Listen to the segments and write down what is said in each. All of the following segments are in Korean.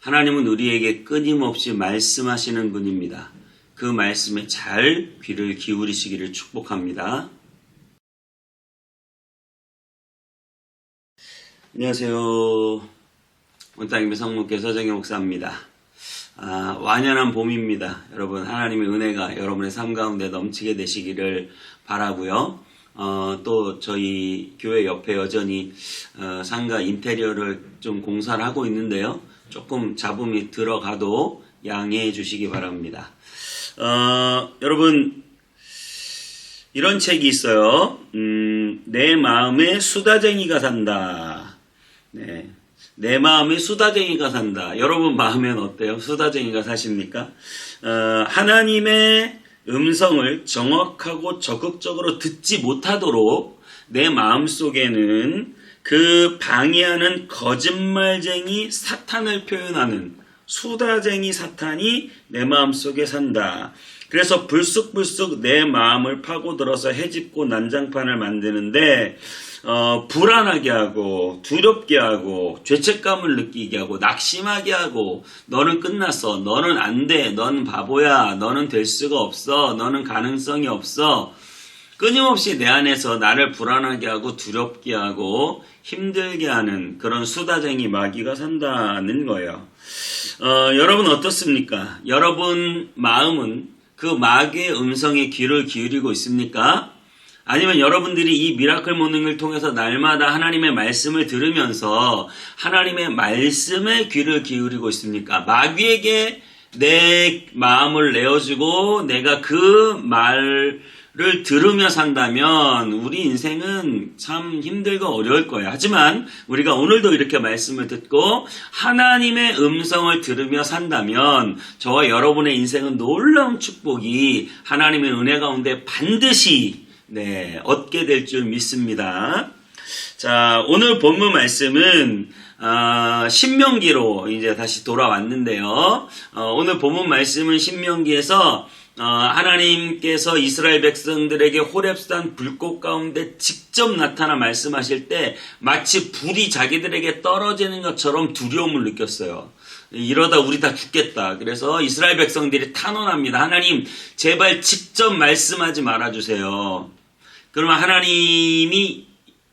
하나님은 우리에게 끊임없이 말씀하시는 분입니다. 그 말씀에 잘 귀를 기울이시기를 축복합니다. 안녕하세요. 온땅님의 성목교 서정희 목사입니다. 완연한 봄입니다. 여러분, 하나님의 은혜가 여러분의 삶 가운데 넘치게 되시기를 바라고요. 또 저희 교회 옆에 여전히 상가 인테리어를 좀 공사를 하고 있는데요. 조금 잡음이 들어가도 양해해 주시기 바랍니다. 여러분, 이런 책이 있어요. 내 마음에 수다쟁이가 산다. 네. 내 마음에 수다쟁이가 산다. 여러분 마음엔 어때요? 수다쟁이가 사십니까? 하나님의 음성을 정확하고 적극적으로 듣지 못하도록 내 마음 속에는 그 방해하는 거짓말쟁이 사탄을 표현하는 수다쟁이 사탄이 내 마음 속에 산다. 그래서 불쑥불쑥 내 마음을 파고들어서 헤집고 난장판을 만드는데 불안하게 하고 두렵게 하고 죄책감을 느끼게 하고 낙심하게 하고 너는 끝났어. 너는 안 돼. 너는 바보야. 너는 될 수가 없어. 너는 가능성이 없어. 끊임없이 내 안에서 나를 불안하게 하고 두렵게 하고 힘들게 하는 그런 수다쟁이 마귀가 산다는 거예요. 여러분 어떻습니까? 여러분 마음은 그 마귀의 음성에 귀를 기울이고 있습니까? 아니면 여러분들이 이 미라클 모닝을 통해서 날마다 하나님의 말씀을 들으면서 하나님의 말씀에 귀를 기울이고 있습니까? 마귀에게 내 마음을 내어주고 내가 그 말을 들으며 산다면 우리 인생은 참 힘들고 어려울 거예요. 하지만 우리가 오늘도 이렇게 말씀을 듣고 하나님의 음성을 들으며 산다면 저와 여러분의 인생은 놀라운 축복이 하나님의 은혜 가운데 반드시 얻게 될 줄 믿습니다. 자, 오늘 본문 말씀은 신명기로 이제 다시 돌아왔는데요. 오늘 본문 말씀은 신명기에서 하나님께서 이스라엘 백성들에게 호렙산 불꽃 가운데 직접 나타나 말씀하실 때 마치 불이 자기들에게 떨어지는 것처럼 두려움을 느꼈어요. 이러다 우리 다 죽겠다. 그래서 이스라엘 백성들이 탄원합니다. 하나님, 제발 직접 말씀하지 말아주세요. 그러면 하나님이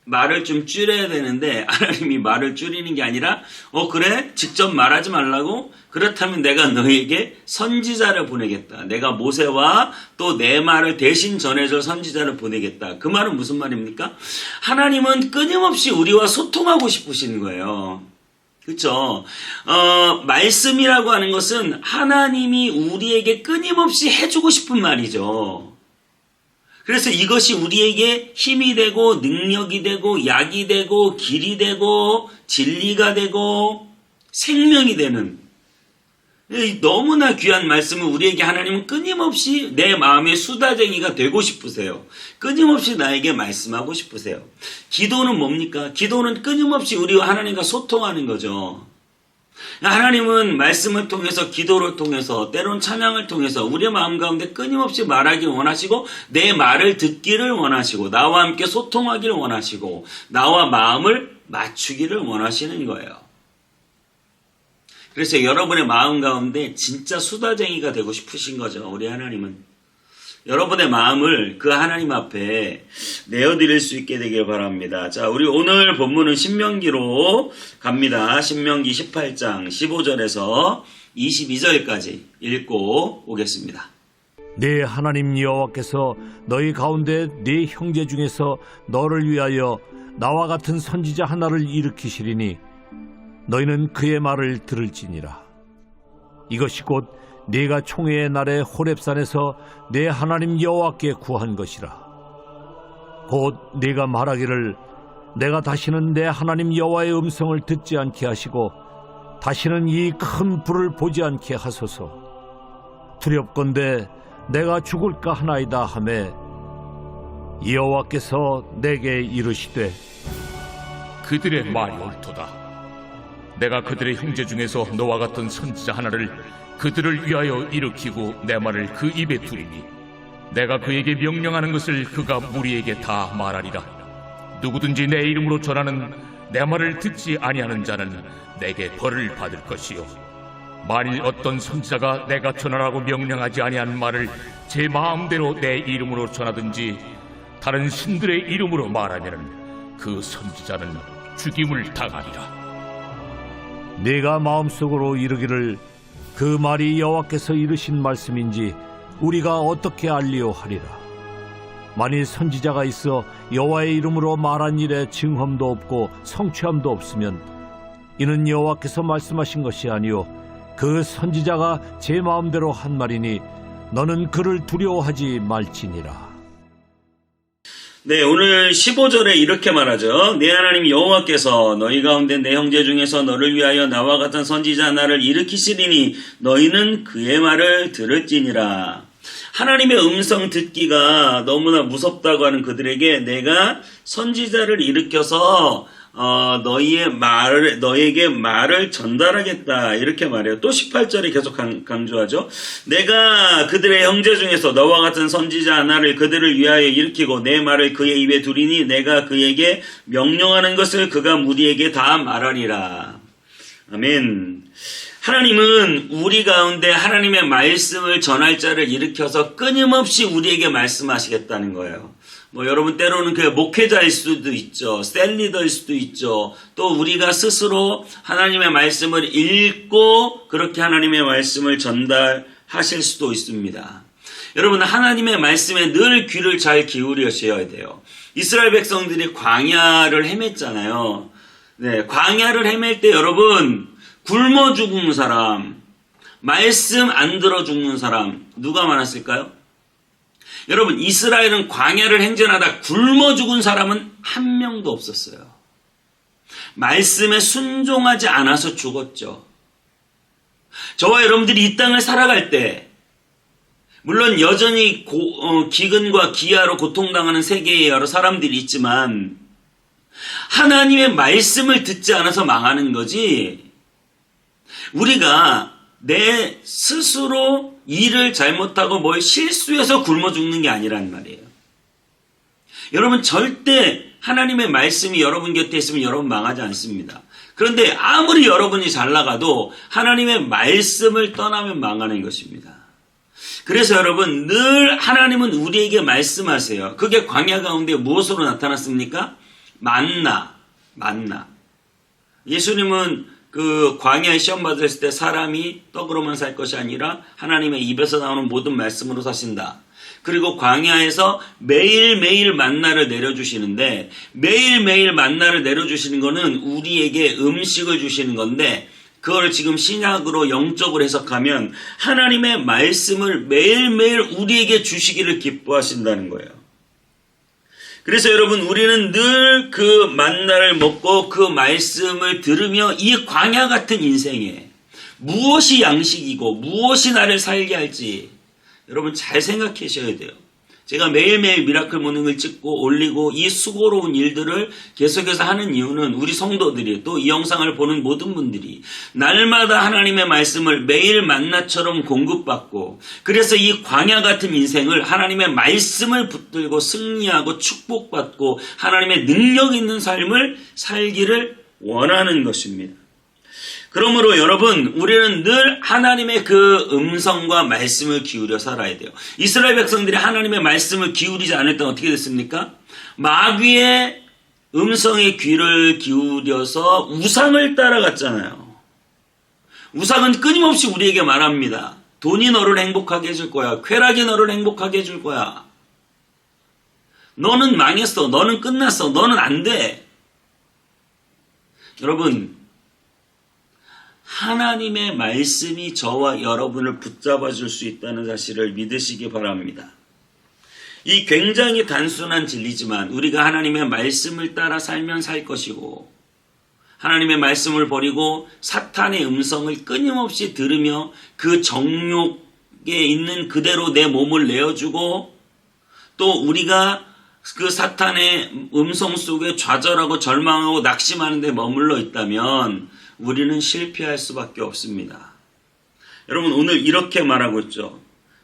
말을 좀 줄여야 되는데 하나님이 말을 줄이는 게 아니라 그래? 직접 말하지 말라고? 그렇다면 내가 너에게 선지자를 보내겠다. 내가 모세와 또 내 말을 대신 전해줄 선지자를 보내겠다. 그 말은 무슨 말입니까? 하나님은 끊임없이 우리와 소통하고 싶으신 거예요. 그렇죠? 말씀이라고 하는 것은 하나님이 우리에게 끊임없이 해주고 싶은 말이죠. 그래서 이것이 우리에게 힘이 되고 능력이 되고 약이 되고 길이 되고 진리가 되고 생명이 되는 너무나 귀한 말씀을 우리에게 하나님은 끊임없이 내 마음의 수다쟁이가 되고 싶으세요. 끊임없이 나에게 말씀하고 싶으세요. 기도는 뭡니까? 기도는 끊임없이 우리와 하나님과 소통하는 거죠. 하나님은 말씀을 통해서 기도를 통해서 때론 찬양을 통해서 우리의 마음 가운데 끊임없이 말하기 원하시고 내 말을 듣기를 원하시고 나와 함께 소통하기를 원하시고 나와 마음을 맞추기를 원하시는 거예요. 그래서 여러분의 마음 가운데 진짜 수다쟁이가 되고 싶으신 거죠. 우리 하나님은. 여러분의 마음을 그 하나님 앞에 내어드릴 수 있게 되길 바랍니다. 자, 우리 오늘 본문은 신명기로 갑니다. 신명기 18장 15절에서 22절까지 읽고 오겠습니다. 네 하나님 여호와께서 너희 가운데 네 형제 중에서 너를 위하여 나와 같은 선지자 하나를 일으키시리니 너희는 그의 말을 들을지니라. 이것이 곧 네가 총회의 날에 호렙산에서 네 하나님 여호와께 구한 것이라. 곧 네가 말하기를 내가 다시는 내 하나님 여호와의 음성을 듣지 않게 하시고 다시는 이 큰 불을 보지 않게 하소서. 두렵건대 내가 죽을까 하나이다 하매 여호와께서 내게 이르시되 그들의 말이 옳도다. 내가 그들의 형제 중에서 너와 같은 선지자 하나를 그들을 위하여 일으키고 내 말을 그 입에 두리니 내가 그에게 명령하는 것을 그가 무리에게 다 말하리라. 누구든지 내 이름으로 전하는 내 말을 듣지 아니하는 자는 내게 벌을 받을 것이요 만일 어떤 선지자가 내가 전하라고 명령하지 아니한 말을 제 마음대로 내 이름으로 전하든지 다른 신들의 이름으로 말하면은 그 선지자는 죽임을 당하리라. 네가 마음속으로 이르기를 그 말이 여호와께서 이르신 말씀인지 우리가 어떻게 알리오 하리라. 만일 선지자가 있어 여호와의 이름으로 말한 일에 증험도 없고 성취함도 없으면 이는 여호와께서 말씀하신 것이 아니요 그 선지자가 제 마음대로 한 말이니 너는 그를 두려워하지 말지니라. 네, 오늘 15절에 이렇게 말하죠. 내 하나님 여호와께서 너희 가운데 내 형제 중에서 너를 위하여 나와 같은 선지자 하나를 일으키시리니 너희는 그의 말을 들을지니라. 하나님의 음성 듣기가 너무나 무섭다고 하는 그들에게 내가 선지자를 일으켜서 너에게 말을 전달하겠다 이렇게 말해요. 또 18절에 계속 강조하죠. 내가 그들의 형제 중에서 너와 같은 선지자 하나를 그들을 위하여 일으키고 내 말을 그의 입에 두리니 내가 그에게 명령하는 것을 그가 무리에게 다 말하리라. 아멘. 하나님은 우리 가운데 하나님의 말씀을 전할 자를 일으켜서 끊임없이 우리에게 말씀하시겠다는 거예요. 여러분 때로는 그 목회자일 수도 있죠. 셀리더일 수도 있죠. 또 우리가 스스로 하나님의 말씀을 읽고 그렇게 하나님의 말씀을 전달하실 수도 있습니다. 여러분 하나님의 말씀에 늘 귀를 잘 기울이셔야 돼요. 이스라엘 백성들이 광야를 헤맸잖아요. 네, 광야를 헤맬 때 여러분 굶어 죽는 사람, 말씀 안 들어 죽는 사람 누가 많았을까요? 여러분 이스라엘은 광야를 행진하다 굶어 죽은 사람은 한 명도 없었어요. 말씀에 순종하지 않아서 죽었죠. 저와 여러분들이 이 땅을 살아갈 때 물론 여전히 기근과 기아로 고통당하는 세계에 여러 사람들이 있지만 하나님의 말씀을 듣지 않아서 망하는 거지 우리가 내 스스로 일을 잘못하고 뭘 실수해서 굶어 죽는 게 아니란 말이에요. 여러분 절대 하나님의 말씀이 여러분 곁에 있으면 여러분 망하지 않습니다. 그런데 아무리 여러분이 잘 나가도 하나님의 말씀을 떠나면 망하는 것입니다. 그래서 여러분 늘 하나님은 우리에게 말씀하세요. 그게 광야 가운데 무엇으로 나타났습니까? 만나. 예수님은 그 광야에 시험 받았을 때 사람이 떡으로만 살 것이 아니라 하나님의 입에서 나오는 모든 말씀으로 사신다. 그리고 광야에서 매일매일 만나를 내려주시는데 매일매일 만나를 내려주시는 거는 우리에게 음식을 주시는 건데 그걸 지금 신약으로 영적으로 해석하면 하나님의 말씀을 매일매일 우리에게 주시기를 기뻐하신다는 거예요. 그래서 여러분 우리는 늘 그 만나를 먹고 그 말씀을 들으며 이 광야 같은 인생에 무엇이 양식이고 무엇이 나를 살게 할지 여러분 잘 생각하셔야 돼요. 제가 매일매일 미라클 모닝을 찍고 올리고 이 수고로운 일들을 계속해서 하는 이유는 우리 성도들이 또 이 영상을 보는 모든 분들이 날마다 하나님의 말씀을 매일 만나처럼 공급받고 그래서 이 광야 같은 인생을 하나님의 말씀을 붙들고 승리하고 축복받고 하나님의 능력 있는 삶을 살기를 원하는 것입니다. 그러므로 여러분 우리는 늘 하나님의 그 음성과 말씀을 기울여 살아야 돼요. 이스라엘 백성들이 하나님의 말씀을 기울이지 않을 때 어떻게 됐습니까? 마귀의 음성에 귀를 기울여서 우상을 따라갔잖아요. 우상은 끊임없이 우리에게 말합니다. 돈이 너를 행복하게 해줄 거야. 쾌락이 너를 행복하게 해줄 거야. 너는 망했어. 너는 끝났어. 너는 안 돼. 여러분 하나님의 말씀이 저와 여러분을 붙잡아 줄 수 있다는 사실을 믿으시기 바랍니다. 이 굉장히 단순한 진리지만 우리가 하나님의 말씀을 따라 살면 살 것이고 하나님의 말씀을 버리고 사탄의 음성을 끊임없이 들으며 그 정욕에 있는 그대로 내 몸을 내어주고 또 우리가 그 사탄의 음성 속에 좌절하고 절망하고 낙심하는 데 머물러 있다면 우리는 실패할 수밖에 없습니다. 여러분 오늘 이렇게 말하고 있죠.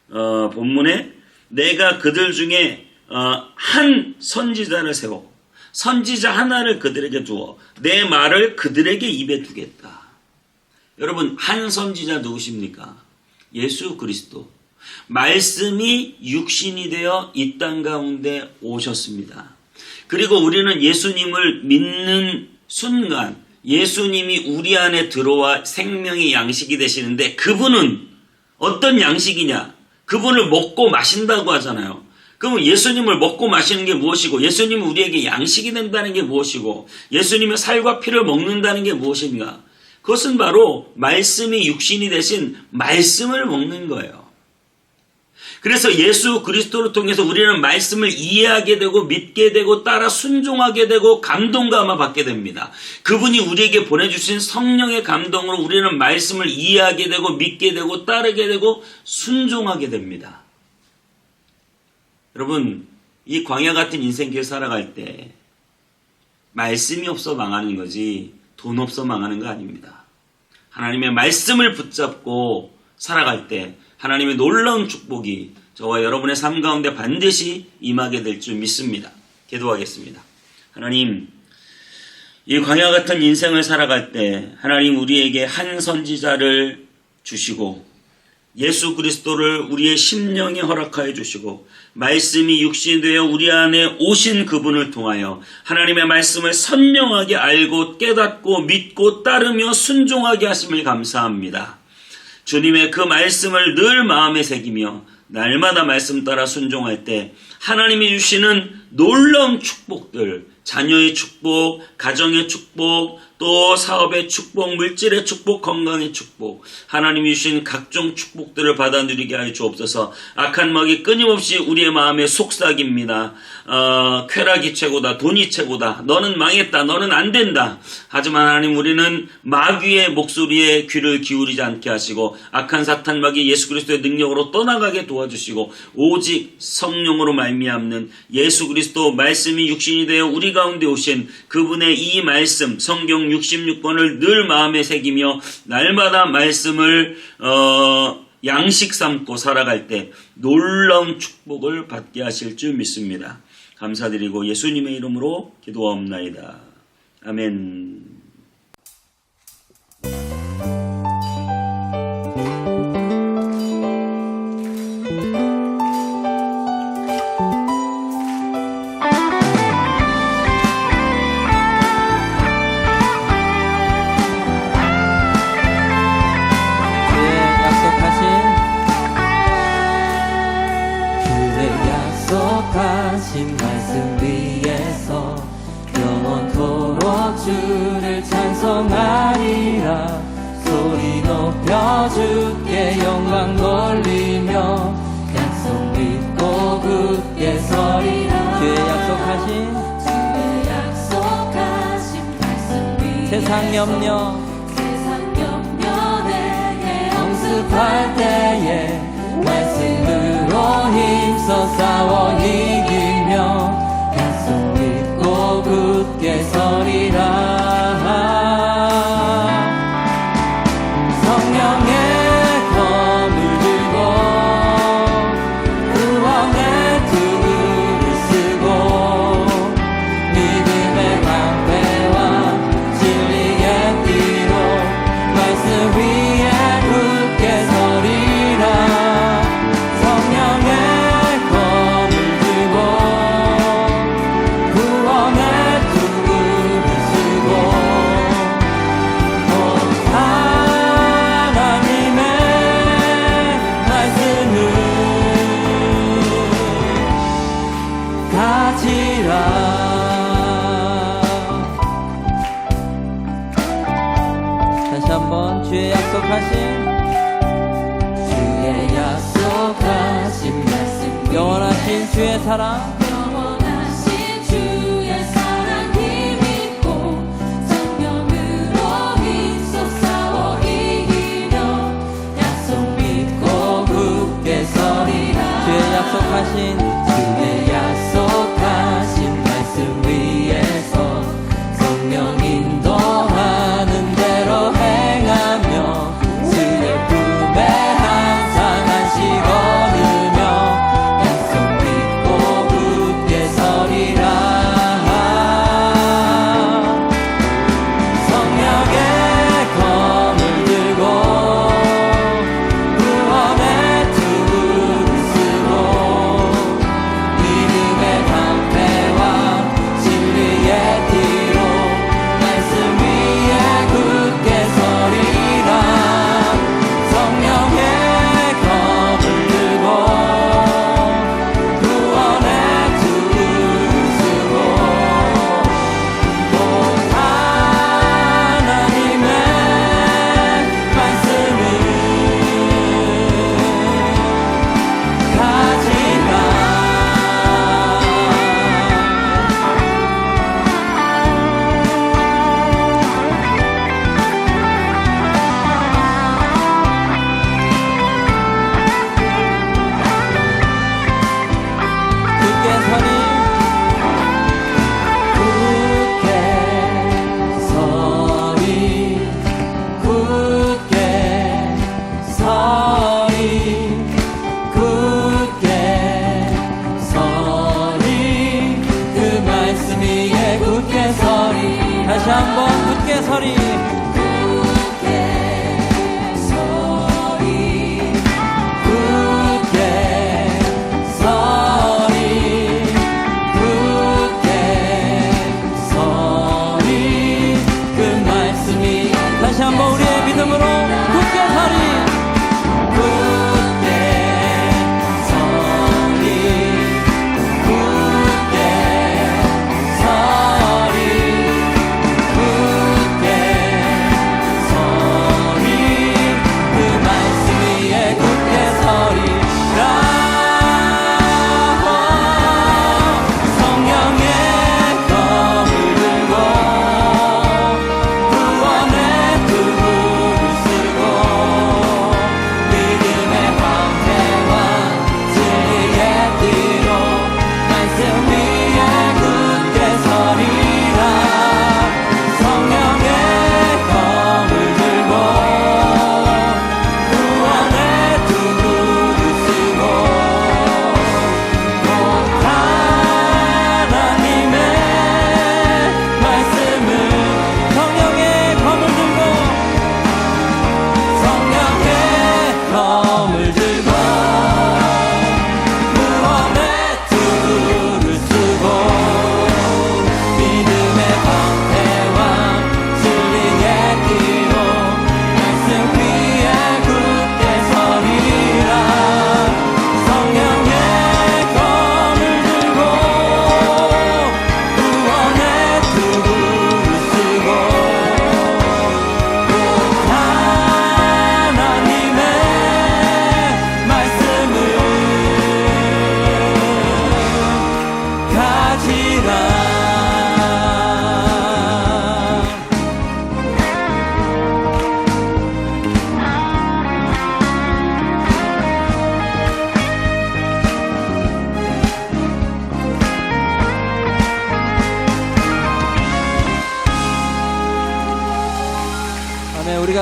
본문에 내가 그들 중에 한 선지자를 세워 선지자 하나를 그들에게 두어 내 말을 그들에게 입에 두겠다. 여러분, 한 선지자 누구십니까? 예수 그리스도. 말씀이 육신이 되어 이 땅 가운데 오셨습니다. 그리고 우리는 예수님을 믿는 순간 예수님이 우리 안에 들어와 생명의 양식이 되시는데, 그분은 어떤 양식이냐? 그분을 먹고 마신다고 하잖아요. 그러면 예수님을 먹고 마시는 게 무엇이고, 예수님은 우리에게 양식이 된다는 게 무엇이고, 예수님의 살과 피를 먹는다는 게 무엇인가? 그것은 바로 말씀이 육신이 되신 말씀을 먹는 거예요. 그래서 예수 그리스도를 통해서 우리는 말씀을 이해하게 되고 믿게 되고 따라 순종하게 되고 감동감화 받게 됩니다. 그분이 우리에게 보내주신 성령의 감동으로 우리는 말씀을 이해하게 되고 믿게 되고 따르게 되고 순종하게 됩니다. 여러분, 이 광야 같은 인생길 살아갈 때 말씀이 없어 망하는 거지 돈 없어 망하는 거 아닙니다. 하나님의 말씀을 붙잡고 살아갈 때 하나님의 놀라운 축복이 저와 여러분의 삶 가운데 반드시 임하게 될 줄 믿습니다. 기도하겠습니다. 하나님, 이 광야 같은 인생을 살아갈 때 하나님 우리에게 한 선지자를 주시고 예수 그리스도를 우리의 심령에 허락하여 주시고 말씀이 육신되어 우리 안에 오신 그분을 통하여 하나님의 말씀을 선명하게 알고 깨닫고 믿고 따르며 순종하게 하심을 감사합니다. 주님의 그 말씀을 늘 마음에 새기며 날마다 말씀 따라 순종할 때 하나님이 주시는 놀라운 축복들, 자녀의 축복, 가정의 축복, 또 사업의 축복, 물질의 축복, 건강의 축복, 하나님이 주신 각종 축복들을 받아 누리게 하여 주옵소서. 악한 마귀 끊임없이 우리의 마음에 속삭입니다. 쾌락이 최고다, 돈이 최고다, 너는 망했다, 너는 안 된다. 하지만 하나님, 우리는 마귀의 목소리에 귀를 기울이지 않게 하시고 악한 사탄 마귀 예수 그리스도의 능력으로 떠나가게 도와주시고 오직 성령으로 말미암는 예수 그리스도 말씀이 육신이 되어 우리 가운데 오신 그분의 이 말씀 성경 66권을 늘 마음에 새기며 날마다 말씀을 양식 삼고 살아갈 때 놀라운 축복을 받게 하실 줄 믿습니다. 감사드리고 예수님의 이름으로 기도하옵나이다. 아멘. 약속하신 말씀 위에서 영원토록 주를 찬송하리라. 소리 높여 주께 영광 돌리며 약속 믿고 굳게 서리라. 주의 약속하신 말씀 위에 세상 염려 내게 엄습할 때에 말씀으로 힘써 싸워 이기며 약속 믿고 굳게 서리라. 성령의 검을 들고 구원의 투구를 쓰고 믿음의 방패와 진리의 띠로 말씀 위에 굳게 서리라. 다시 한번 주의 약속하신 말씀 영원하신 주의 사랑 힘입고 성령으로 힘써 싸워 이기며 약속 믿고 굳게 서리라. 주의 약속하신 말씀 위에서 성령 인도하는 대로 행하며 주의 품에 항상 안식 얻으며 약속 믿고 굳게 서리라. 성령의 검을 들고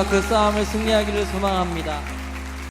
우리가 그 싸움을 승리하기를 소망합니다.